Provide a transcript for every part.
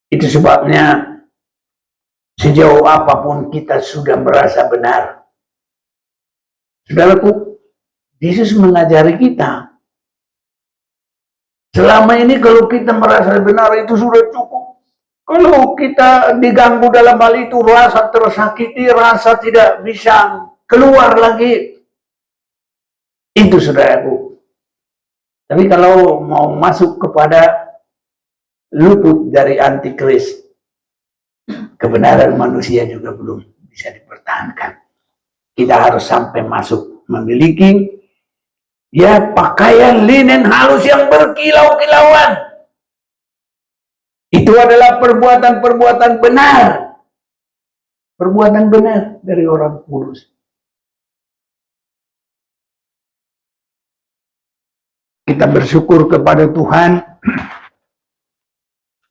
Itu sebabnya sejauh apapun kita sudah merasa benar, saudaraku, Yesus mengajari kita. Selama ini kalau kita merasa benar itu sudah cukup. Kalau kita diganggu dalam hal itu, rasa tersakiti, rasa tidak bisa keluar lagi, itu saudaraku. Tapi kalau mau masuk kepada luput dari antikris, kebenaran manusia juga belum bisa dipertahankan. Kita harus sampai masuk memiliki pakaian linen halus yang berkilau-kilauan. Itu adalah perbuatan-perbuatan benar. Perbuatan benar dari orang kudus. Kita bersyukur kepada Tuhan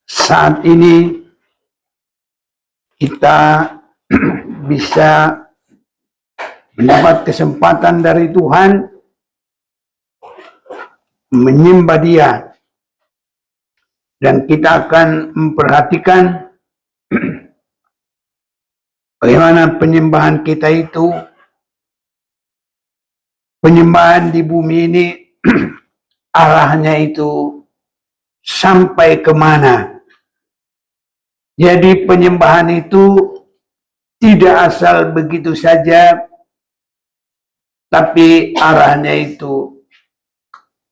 saat ini kita bisa mendapat kesempatan dari Tuhan menyembah Dia, dan kita akan memperhatikan bagaimana penyembahan kita itu, penyembahan di bumi ini arahnya itu sampai kemana. Jadi penyembahan itu tidak asal begitu saja, tapi arahnya itu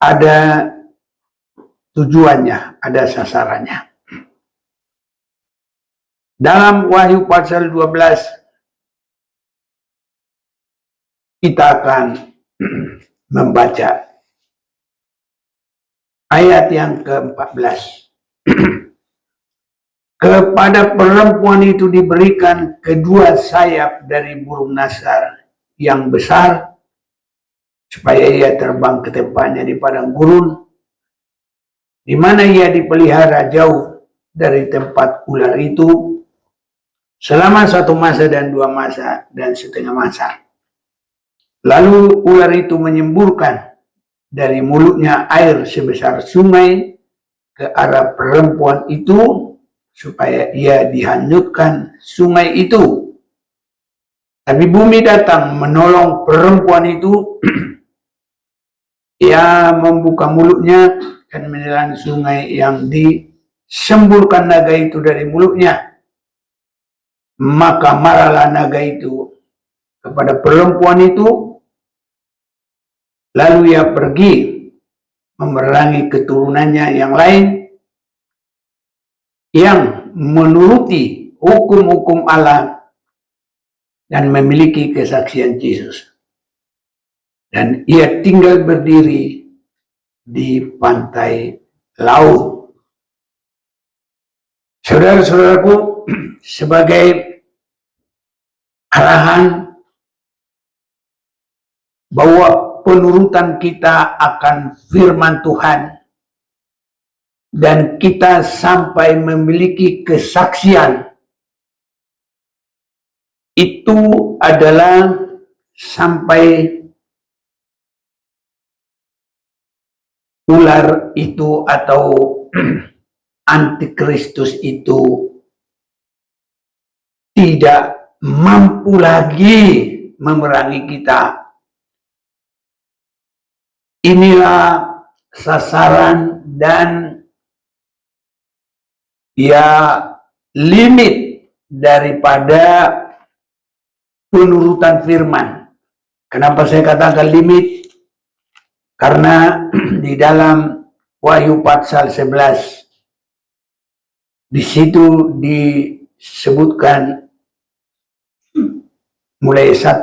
ada tujuannya, ada sasarannya. Dalam Wahyu pasal 12 kita akan membaca ayat yang ke-14. Kepada perempuan itu diberikan kedua sayap dari burung nasar yang besar, supaya ia terbang ke tempatnya di padang gurun, di mana ia dipelihara jauh dari tempat ular itu selama 1 masa dan 2 masa dan setengah masa. Lalu ular itu menyemburkan dari mulutnya air sebesar sungai ke arah perempuan itu, supaya ia dihanyutkan sungai itu. Tapi bumi datang menolong perempuan itu. Ia membuka mulutnya dan menelan sungai yang disemburkan naga itu dari mulutnya. Maka marahlah naga itu kepada perempuan itu, lalu ia pergi memerangi keturunannya yang lain yang menuruti hukum-hukum Allah dan memiliki kesaksian Yesus. Dan ia tinggal berdiri di pantai laut. Saudara-saudaraku, sebagai arahan bahwa penurutan kita akan firman Tuhan, dan kita sampai memiliki kesaksian, itu adalah sampai ular itu atau antikristus itu tidak mampu lagi memerangi kita. Inilah sasaran dan limit daripada penurutan firman. Kenapa saya katakan limit? Karena di dalam Wahyu pasal 11 di situ disebutkan mulai 1,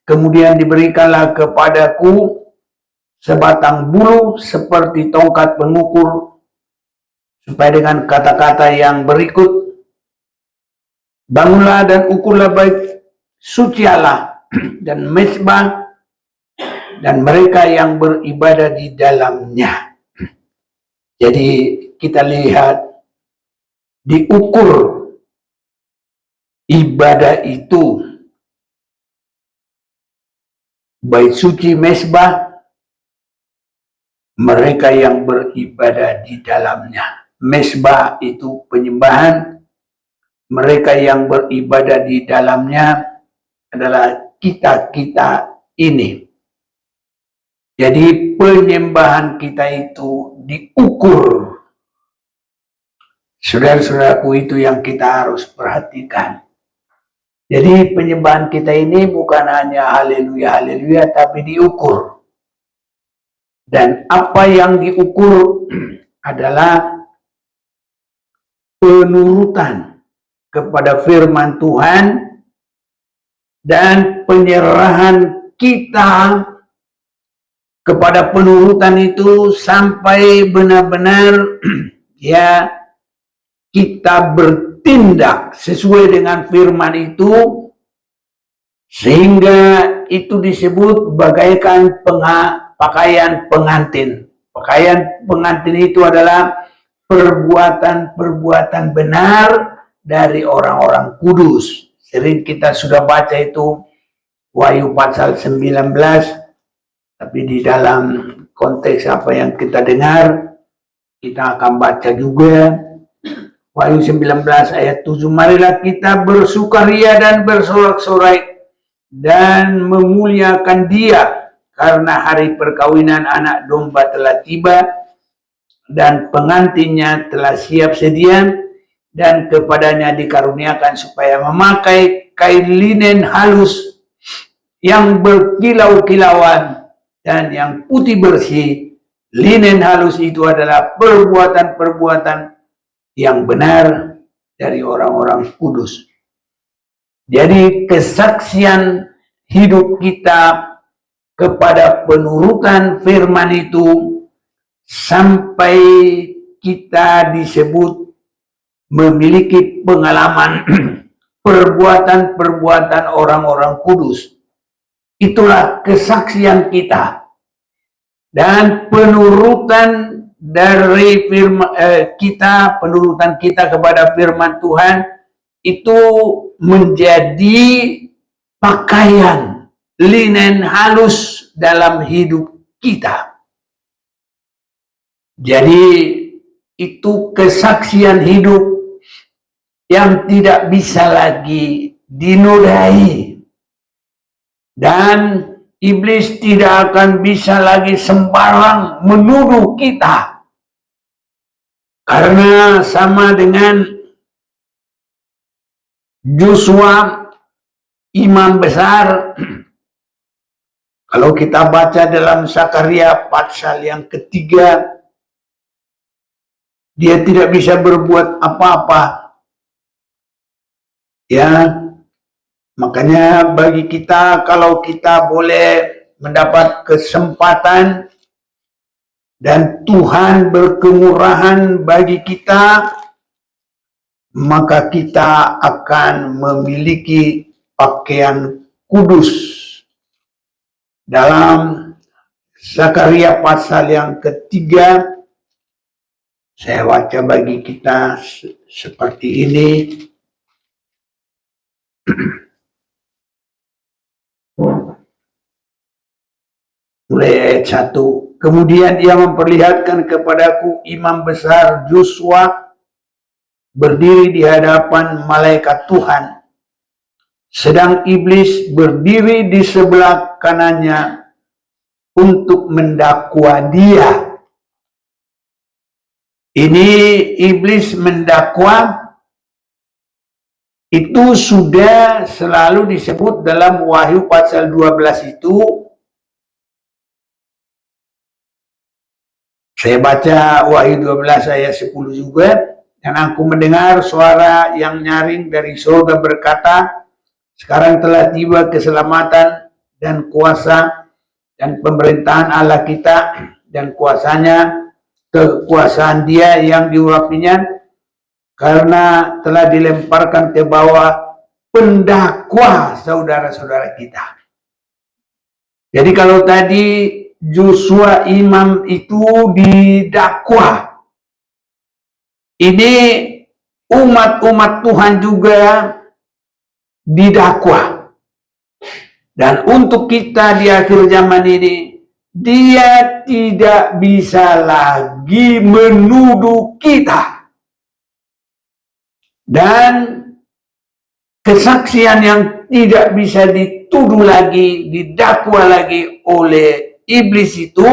kemudian diberikanlah kepadaku sebatang bulu seperti tongkat pengukur, supaya dengan kata-kata yang berikut, bangunlah dan ukurlah bait suci Allah dan mezbah dan mereka yang beribadah di dalamnya. Jadi kita lihat diukur ibadah itu, bait suci, mezbah, mereka yang beribadah di dalamnya. mesbah itu penyembahan, mereka yang beribadah di dalamnya adalah kita-kita ini. Jadi penyembahan kita itu diukur. Saudara-saudaraku, itu yang kita harus perhatikan. Jadi penyembahan kita ini bukan hanya haleluya, haleluya, tapi diukur. Dan apa yang diukur adalah penurutan kepada firman Tuhan dan penyerahan kita kepada penurutan itu sampai benar-benar ya kita bertindak sesuai dengan firman itu, sehingga itu disebut bagaikan pakaian pengantin. Pakaian pengantin itu adalah perbuatan-perbuatan benar dari orang-orang kudus. Sering kita sudah baca itu Wahyu pasal 19, tapi di dalam konteks apa yang kita dengar, kita akan baca juga Wahyu 19 ayat 7. Marilah kita bersukaria dan bersorak-sorai dan memuliakan Dia, karena hari perkawinan anak domba telah tiba dan pengantinnya telah siap sedia, dan kepadanya dikaruniakan supaya memakai kain linen halus yang berkilau-kilauan dan yang putih bersih. Linen halus itu adalah perbuatan-perbuatan yang benar dari orang-orang kudus. Jadi kesaksian hidup kita kepada penurutan firman itu sampai kita disebut memiliki pengalaman perbuatan-perbuatan orang-orang kudus. Itulah kesaksian kita. Dan penurutan dari firman penurutan kita kepada firman Tuhan itu menjadi pakaian linen halus dalam hidup kita. Jadi itu kesaksian hidup yang tidak bisa lagi dinodai, dan iblis tidak akan bisa lagi sembarang menuduh kita. Karena sama dengan Joshua, imam besar, kalau kita baca dalam Zakaria pasal yang ketiga, dia tidak bisa berbuat apa-apa. Ya, makanya bagi kita, kalau kita boleh mendapat kesempatan dan Tuhan berkemurahan bagi kita, maka kita akan memiliki pakaian kudus. Dalam Zakaria pasal yang ketiga, saya baca bagi kita seperti ini. Mulai ayat 1. Kemudian ia memperlihatkan kepadaku imam besar Joshua berdiri di hadapan malaikat Tuhan, sedang iblis berdiri di sebelah kanannya untuk mendakwa dia. Ini iblis mendakwa itu sudah selalu disebut dalam Wahyu pasal 12 itu. Saya baca Wahyu 12 ayat 10 juga. Dan aku mendengar suara yang nyaring dari surga berkata, sekarang telah tiba keselamatan dan kuasa dan pemerintahan Allah kita dan kuasanya, kekuasaan Dia yang diurapinya, karena telah dilemparkan ke bawah pendakwa saudara-saudara kita. Jadi kalau tadi Joshua imam itu didakwa, ini umat-umat Tuhan juga didakwa. Dan untuk kita di akhir zaman ini, dia tidak bisa lagi menuduh kita. Dan kesaksian yang tidak bisa dituduh lagi, didakwa lagi oleh iblis itu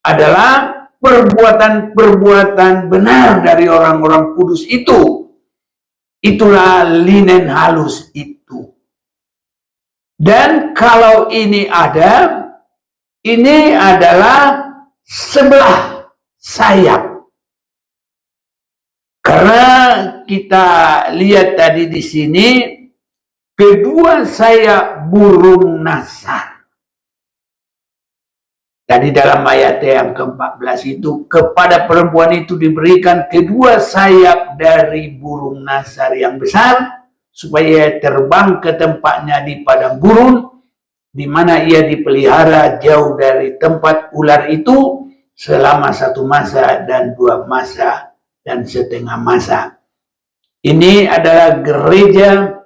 adalah perbuatan-perbuatan benar dari orang-orang kudus itu. Itulah linen halus itu. Dan kalau ini ada, ini adalah sebelah sayap. Karena kita lihat tadi di sini, kedua sayap burung nasar. Tadi dalam ayat yang ke-14 itu, kepada perempuan itu diberikan kedua sayap dari burung nasar yang besar, supaya terbang ke tempatnya di padang gurun, di mana ia dipelihara jauh dari tempat ular itu, selama 1 masa dan 2 masa dan setengah masa. Ini adalah gereja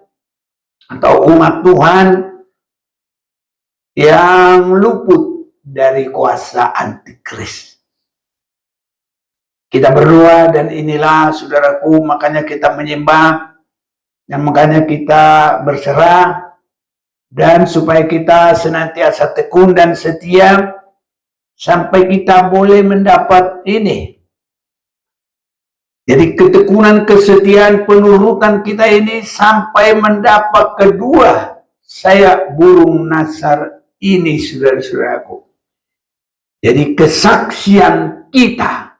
atau umat Tuhan yang luput dari kuasa antikris. Kita berdoa, dan inilah saudaraku, makanya kita menyembah, dan makanya kita berserah, dan supaya kita senantiasa tekun dan setia sampai kita boleh mendapat ini. Jadi ketekunan, kesetiaan, penurutan kita ini sampai mendapat kedua sayap burung nasar ini, saudara-saudaraku. Jadi kesaksian kita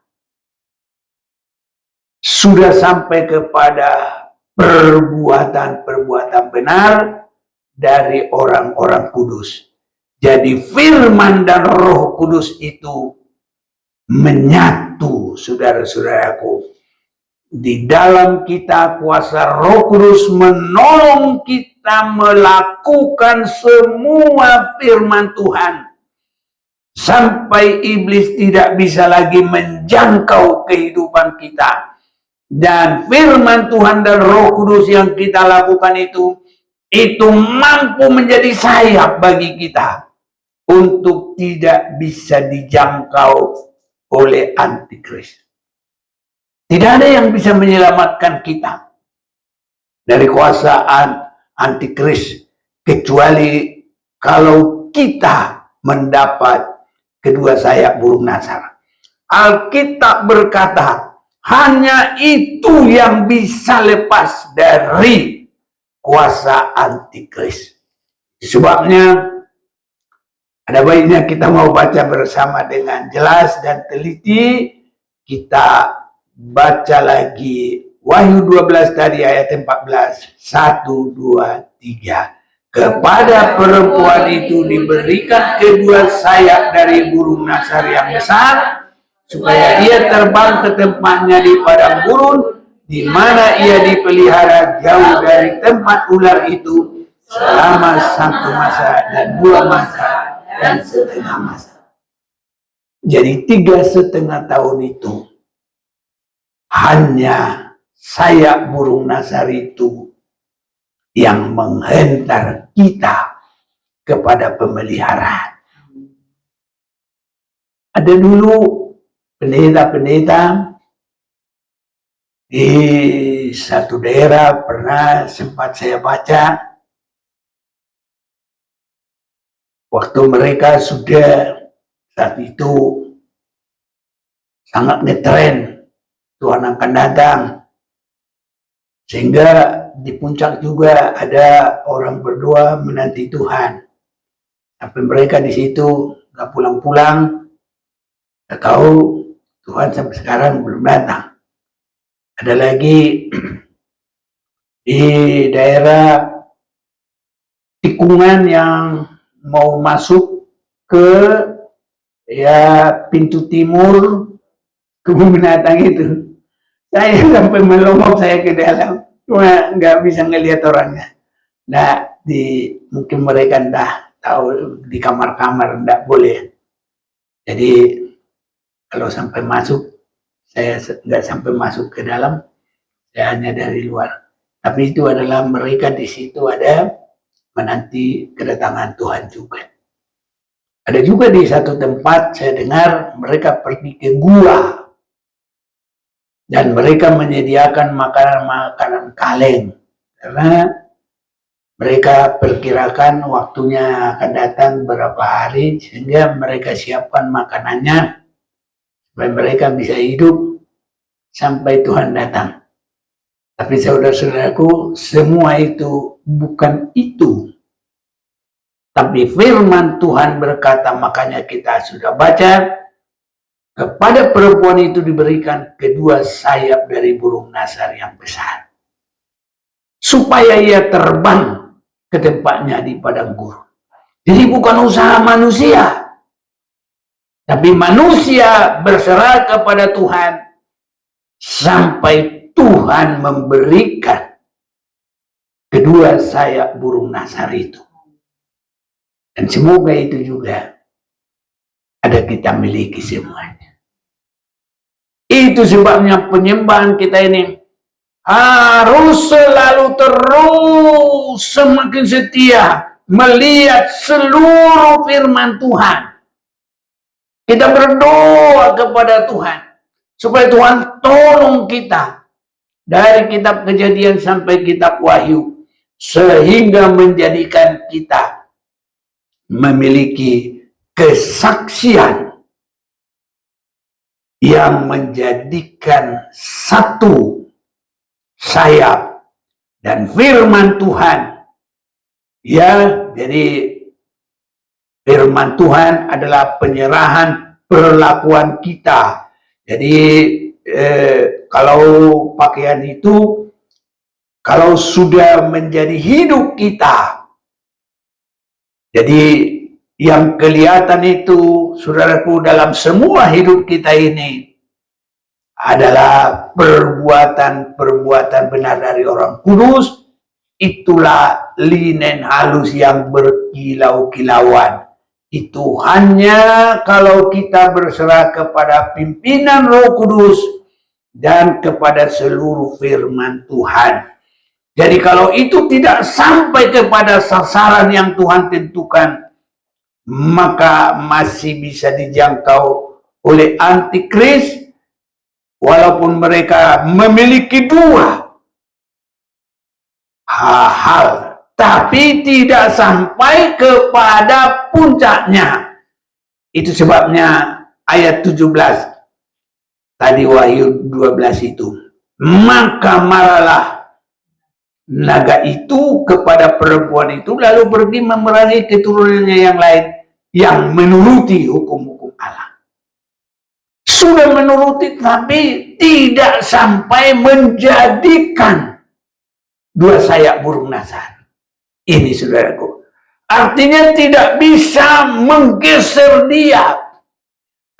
sudah sampai kepada perbuatan-perbuatan benar dari orang-orang kudus. Jadi firman dan Roh Kudus itu menyatu, saudara-saudaraku. Di dalam kita kuasa Roh Kudus menolong kita melakukan semua firman Tuhan. Sampai iblis tidak bisa lagi menjangkau kehidupan kita. Dan firman Tuhan dan Roh Kudus yang kita lakukan itu mampu menjadi sayap bagi kita untuk tidak bisa dijangkau oleh antikris. Tidak ada yang bisa menyelamatkan kita dari kuasa antikris kecuali kalau kita mendapat kedua sayap burung nasar. Alkitab berkata, hanya itu yang bisa lepas dari kuasa antikris. Sebabnya ada baiknya kita mau baca bersama dengan jelas dan teliti. Kita baca lagi Wahyu 12 tadi ayat 14. 1, 2, 3. Kepada perempuan itu diberikan kedua sayap dari burung nasar yang besar, supaya ia terbang ke tempatnya di padang gurun, di mana ia dipelihara jauh dari tempat ular itu, selama 1 masa dan 2 masa dan setengah masa. Jadi 3,5 tahun itu hanya sayap burung nasar itu yang menghentar kita kepada pemeliharaan. Ada dulu pendeta-pendeta di satu daerah, pernah sempat saya baca, waktu mereka sudah saat itu sangat ngetren Tuhan akan datang, sehingga di puncak juga ada orang berdoa menanti Tuhan. Tapi mereka di situ nggak pulang-pulang, nggak tahu Tuhan sampai sekarang belum datang. Ada lagi di daerah tikungan yang mau masuk ke pintu timur kebun binatang itu. Saya sampai melongok saya ke dalam, cuma nggak bisa ngelihat orangnya. Nah, mungkin mereka nggak tahu di kamar-kamar nggak boleh. Jadi kalau sampai masuk, saya nggak sampai masuk ke dalam, saya hanya dari luar. Tapi itu adalah mereka di situ ada menanti kedatangan Tuhan juga. Ada juga di satu tempat saya dengar mereka pergi ke gua dan mereka menyediakan makanan-makanan kaleng karena mereka perkirakan waktunya akan datang berapa hari sehingga mereka siapkan makanannya supaya mereka bisa hidup sampai Tuhan datang. Tapi saudara-saudaraku, semua itu bukan itu. Tapi firman Tuhan berkata, makanya kita sudah baca, kepada perempuan itu diberikan kedua sayap dari burung nasar yang besar, supaya ia terbang ke tempatnya di padang gurun. Jadi bukan usaha manusia, tapi manusia berserah kepada Tuhan sampai Tuhan memberikan kedua sayap burung nasar itu. Dan semoga itu juga ada kita miliki semuanya. Itu sebabnya penyembahan kita ini harus selalu terus semakin setia melihat seluruh firman Tuhan. Kita berdoa kepada Tuhan supaya Tuhan tolong kita dari kitab Kejadian sampai kitab Wahyu, sehingga menjadikan kita memiliki kesaksian yang menjadikan satu sayap dan firman Tuhan. Ya, jadi firman Tuhan adalah penyerahan perlakuan kita. Jadi kalau pakaian itu, kalau sudah menjadi hidup kita, jadi yang kelihatan itu, saudaraku, dalam semua hidup kita ini adalah perbuatan-perbuatan benar dari orang kudus. Itulah linen halus yang berkilau-kilauan. Itu hanya kalau kita berserah kepada pimpinan Roh Kudus dan kepada seluruh firman Tuhan. Jadi kalau itu tidak sampai kepada sasaran yang Tuhan tentukan, maka masih bisa dijangkau oleh antikris, walaupun mereka memiliki dua hal, tapi tidak sampai kepada puncaknya. Itu sebabnya ayat 17 tadi, Wahyu 12 itu, maka marahlah naga itu kepada perempuan itu, lalu pergi memerangi keturunannya yang lain yang menuruti hukum-hukum Allah. Sudah menuruti, tapi tidak sampai menjadikan dua sayap burung nasar. Ini, saudaraku, artinya tidak bisa menggeser dia,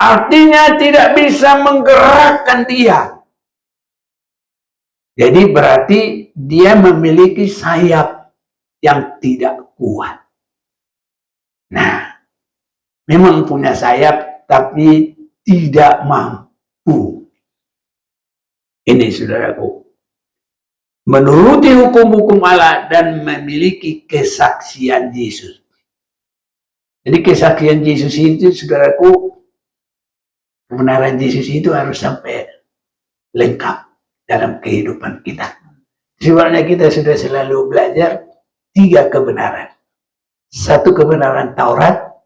artinya tidak bisa menggerakkan dia. Jadi berarti dia memiliki sayap yang tidak kuat. Nah, memang punya sayap tapi tidak mampu. Ini, saudaraku, menuruti hukum-hukum Allah dan memiliki kesaksian Yesus. Jadi kesaksian Yesus itu, saudaraku, kebenaran Yesus itu harus sampai lengkap dalam kehidupan kita. Sebabnya kita sudah selalu belajar 3 kebenaran. 1 kebenaran Taurat,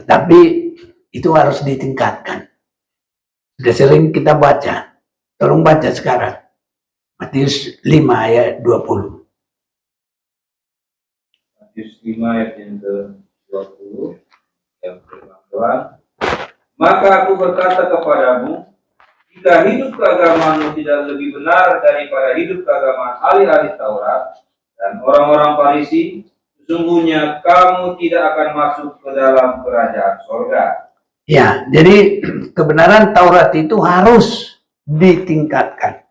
tetapi itu harus ditingkatkan. Sudah sering kita baca. Tolong baca sekarang. Matius 5 ayat 20. Matius 5 ayat yang ke-20. Yang firman, maka aku berkata kepadamu, jika hidup keagamaanmu tidak lebih benar daripada hidup keagamaan ahli-ahli Taurat dan orang-orang Farisi, sesungguhnya kamu tidak akan masuk ke dalam kerajaan surga. Ya, jadi kebenaran Taurat itu harus ditingkatkan.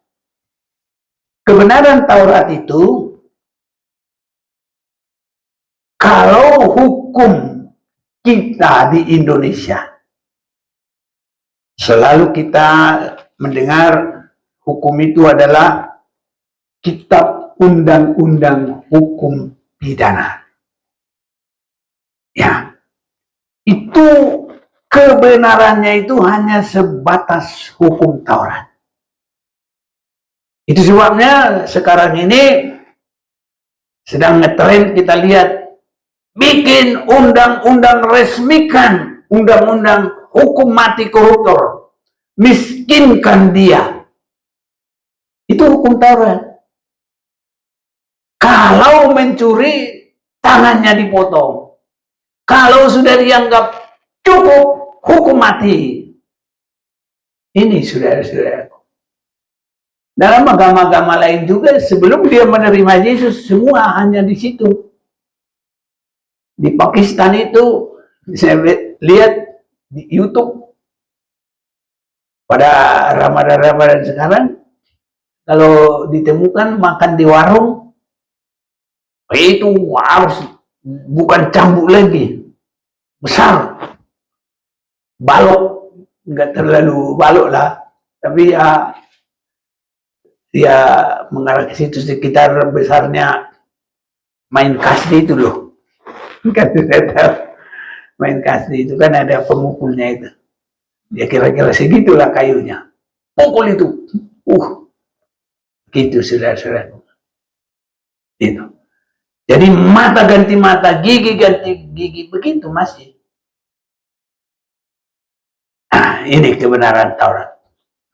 Kebenaran Taurat itu, kalau hukum kita di Indonesia, selalu kita mendengar hukum itu adalah kitab undang-undang hukum pidana. Ya, itu kebenarannya itu hanya sebatas hukum Taurat. Itu sebabnya sekarang ini sedang ngetren kita lihat bikin undang-undang, resmikan undang-undang hukum mati koruptor, miskinkan dia. Itu hukum Taurat. Kalau mencuri, tangannya dipotong. Kalau sudah dianggap cukup, hukum mati. Ini saudara-saudara. Dalam agama-agama lain juga, sebelum dia menerima Yesus, semua hanya di situ. Di Pakistan itu, saya lihat di YouTube, pada Ramadan sekarang, kalau ditemukan makan di warung, itu harus bukan cambuk lagi, besar, balok, nggak terlalu balok lah, tapi ya mengarah ke situ sekitar besarnya main kasdi itu loh. Kan main kasdi itu kan ada pemukulnya itu, ya kira-kira segitulah kayunya, pukul itu, gitu saudara-saudara. Itu. Jadi mata ganti mata, gigi ganti gigi, begitu masih. Nah, ini kebenaran Taurat.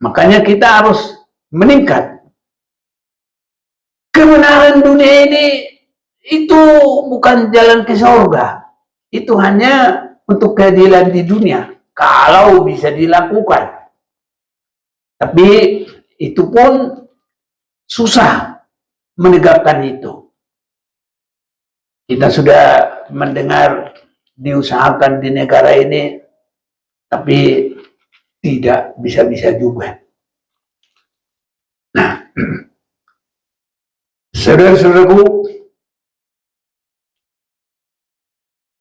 Makanya kita harus meningkat. Kebenaran dunia ini itu bukan jalan ke surga. Itu hanya untuk keadilan di dunia, kalau bisa dilakukan. Tapi itu pun susah menegakkan itu. Kita sudah mendengar diusahakan di negara ini, tapi tidak bisa-bisa juga. Nah, saudara-saudaraku,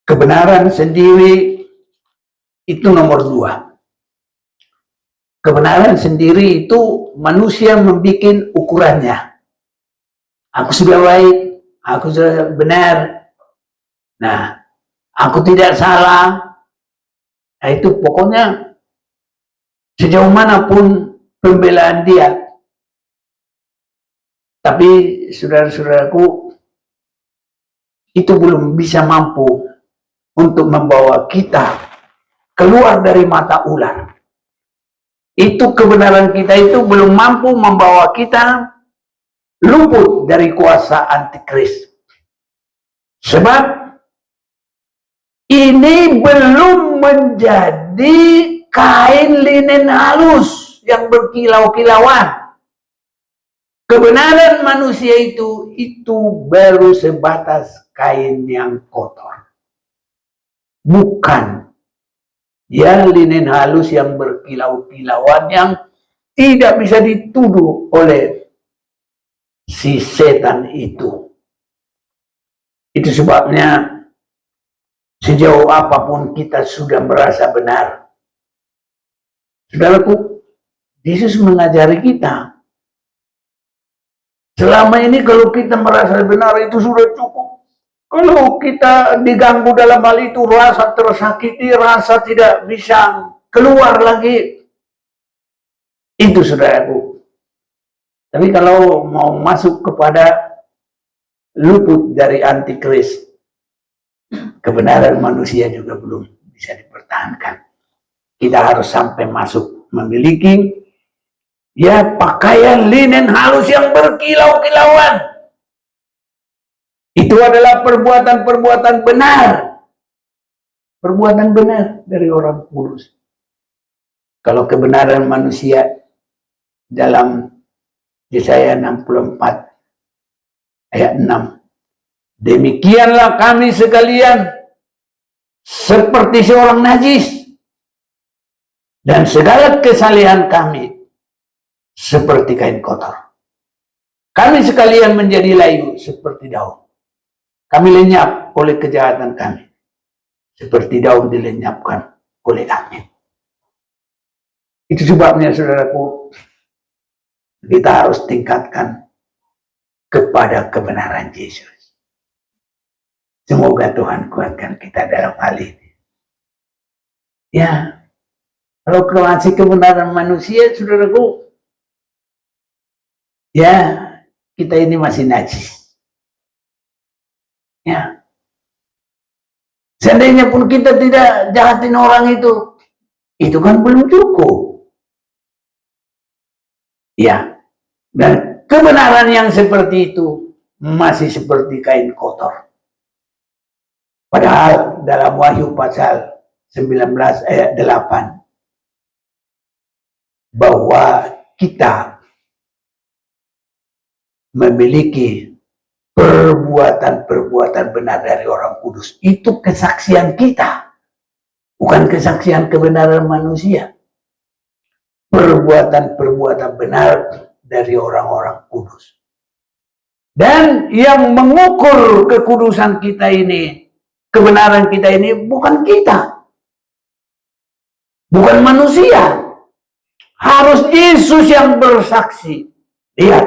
kebenaran sendiri itu nomor 2. Kebenaran sendiri itu manusia membuat ukurannya. Aku sudah baik, aku sudah benar. Nah, aku tidak salah. Nah, itu pokoknya sejauh manapun pembelaan dia. Tapi saudara-saudaraku, itu belum bisa mampu untuk membawa kita keluar dari mata ular. Itu kebenaran kita itu belum mampu membawa kita luput dari kuasa antikris. Sebab ini belum menjadi kain linen halus yang berkilau-kilauan. Kebenaran manusia itu baru sebatas kain yang kotor. Bukan ya linen halus yang berkilau-kilauan yang tidak bisa dituduh oleh si setan itu. Itu sebabnya sejauh apapun kita sudah merasa benar, saudaraku, Yesus mengajari kita. Selama ini kalau kita merasa benar itu sudah cukup. Kalau kita diganggu dalam hal itu, rasa tersakiti, rasa tidak bisa keluar lagi, itu saudaraku. Tapi kalau mau masuk kepada luput dari antikris, kebenaran manusia juga belum bisa dipertahankan. Kita harus sampai masuk memiliki ya pakaian linen halus yang berkilau-kilauan. Itu adalah perbuatan-perbuatan benar. Perbuatan benar dari orang kudus. Kalau kebenaran manusia dalam Yesaya 64 ayat 6. Demikianlah kami sekalian seperti seorang najis, dan segala kesalehan kami seperti kain kotor. Kami sekalian menjadi layu seperti daun. Kami lenyap oleh kejahatan kami, seperti daun dilenyapkan oleh angin. Itu sebabnya saudaraku, kita harus tingkatkan kepada kebenaran Yesus. Semoga Tuhan kuatkan kita dalam hal ini. Ya, proklamasi kebenaran manusia, saudaraku, ya, kita ini masih najis. Ya, seandainya pun kita tidak jahatin orang itu kan belum cukup. Ya, dan kebenaran yang seperti itu masih seperti kain kotor. Padahal dalam Wahyu pasal 19 ayat 8 bahwa kita memiliki perbuatan-perbuatan benar dari orang kudus. Itu kesaksian kita, bukan kesaksian kebenaran manusia. Perbuatan-perbuatan benar dari orang-orang kudus. Dan yang mengukur kekudusan kita ini, kebenaran kita ini, bukan kita, bukan manusia. Harus Yesus yang bersaksi. Lihat,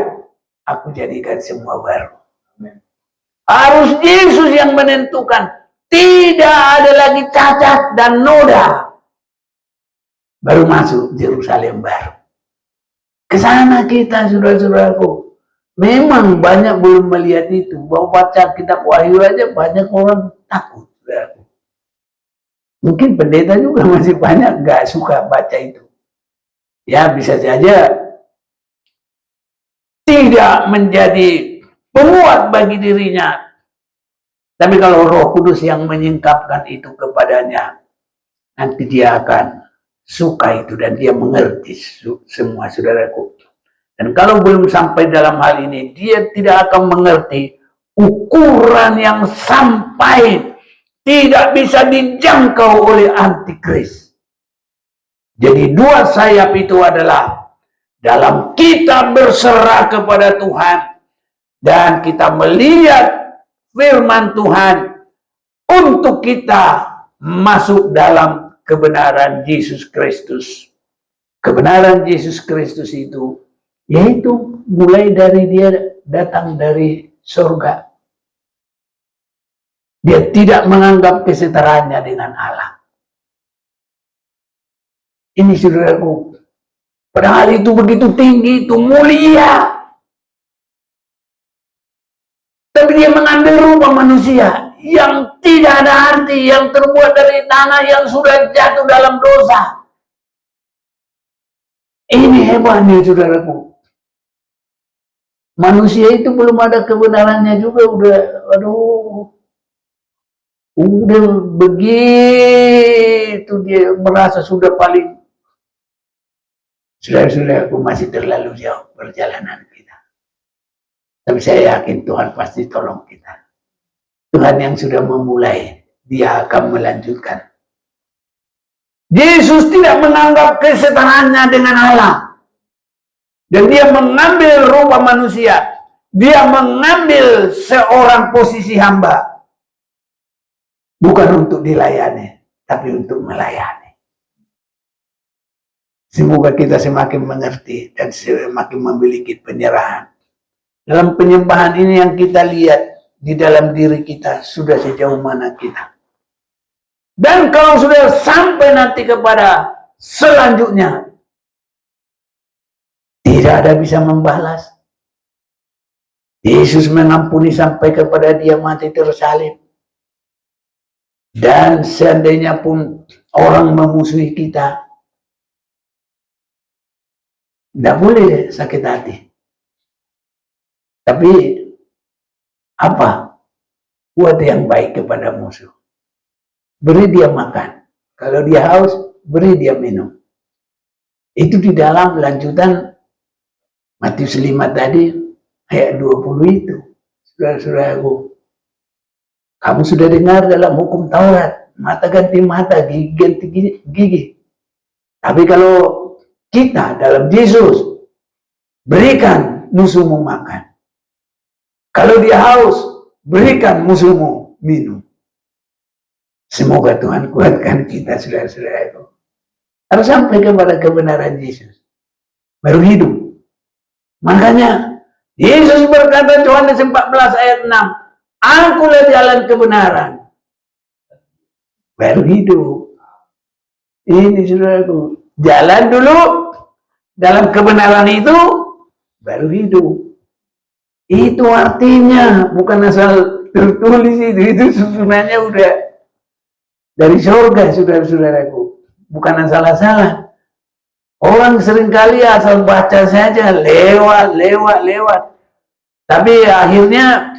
aku jadikan semua baru. Harus Yesus yang menentukan. Tidak ada lagi cacat dan noda. Baru masuk Yerusalem baru. Kesana kita, saudara-saudaraku. Memang banyak belum melihat itu. Bahwa baca kitab Wahyu aja banyak orang takut. Saudaraku. Mungkin pendeta juga masih banyak gak suka baca itu. Ya, bisa saja tidak menjadi penguat bagi dirinya. Tapi kalau Roh Kudus yang menyingkapkan itu kepadanya, nanti dia akan suka itu dan dia mengerti semua, saudaraku. Dan kalau belum sampai dalam hal ini, dia tidak akan mengerti ukuran yang sampai tidak bisa dijangkau oleh antikris. Jadi dua sayap itu adalah dalam kita berserah kepada Tuhan dan kita melihat firman Tuhan untuk kita masuk dalam kebenaran Yesus Kristus. Kebenaran Yesus Kristus itu yaitu mulai dari dia datang dari surga. Dia tidak menganggap kesetaraannya dengan Allah. Ini saudaraku, padahal itu begitu tinggi, itu mulia. Tapi dia mengambil rupa manusia yang tidak ada arti, yang terbuat dari tanah yang sudah jatuh dalam dosa. Ini hebatnya saudaraku. Manusia itu belum ada kebenarannya juga udah begitu dia merasa sudah paling. Saudara-saudaraku, masih terlalu jauh perjalanan kita. Tapi saya yakin Tuhan pasti tolong kita. Tuhan yang sudah memulai, dia akan melanjutkan. Yesus tidak menganggap kesetaraannya dengan Allah. Dan dia mengambil rupa manusia. Dia mengambil seorang posisi hamba. Bukan untuk dilayani, tapi untuk melayani. Semoga kita semakin mengerti dan semakin memiliki penyerahan. Dalam penyembahan ini yang kita lihat di dalam diri kita, sudah sejauh mana kita. Dan kalau sudah sampai nanti kepada selanjutnya, tidak ada bisa membalas. Yesus mengampuni sampai kepada dia mati tersalib. Dan seandainya pun orang memusuhi kita, tidak boleh sakit hati. Tapi apa? Buat yang baik kepada musuh. Beri dia makan. Kalau dia haus, beri dia minum. Itu di dalam lanjutan Matius 5 tadi, ayat 20 itu. Saudara-saudaraku, kamu sudah dengar dalam hukum Taurat, mata ganti mata, gigi ganti gigi. Tapi kalau kita dalam Yesus, berikan musuhmu makan. Kalau dia haus, berikan musuhmu minum. Semoga Tuhan kuatkan kita, saudara-saudara itu. Harus sampai kepada kebenaran Yesus. Baru hidup. Makanya, Yesus berkata Yohanes 14 ayat 6, Akulah jalan kebenaran. Baru hidup. Ini saudaraku, jalan dulu dalam kebenaran itu, baru hidup. Itu artinya, bukan asal tertulis itu susunannya udah dari surga, saudara-saudaraku. Bukan asal-asalan. Orang seringkali asal baca saja, lewat. Tapi akhirnya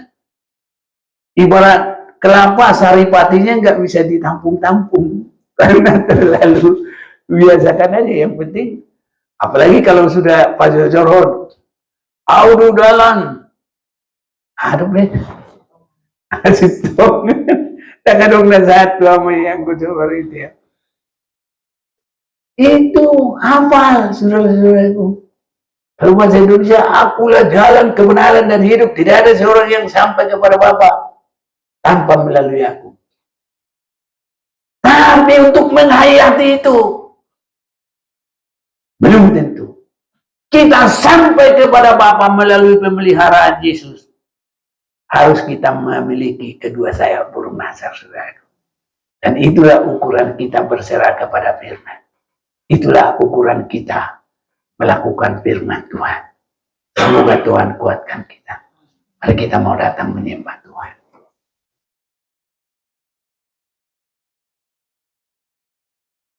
ibarat kelapa saripatinya nggak bisa ditampung-tampung karena terlalu biasakan aja. Yang penting, apalagi kalau sudah Pak Jojoron, audu dalan, aduh deh, stop, tak dong satu sama yang gue coba itu ya. Itu hafal, saudara-saudaraku. Kalau bahasa Indonesia, akulah jalan kebenaran dan hidup. Tidak ada seorang yang sampai kepada Bapa tanpa melalui aku. Tapi untuk menghayati itu, belum tentu. Kita sampai kepada Bapa melalui pemeliharaan Yesus. Harus kita memiliki kedua sayap burung nasar, saudara. Dan itulah ukuran kita berserah kepada firman. Itulah ukuran kita melakukan firman Tuhan. Semoga Tuhan kuatkan kita. Mari kita mau datang menyembah.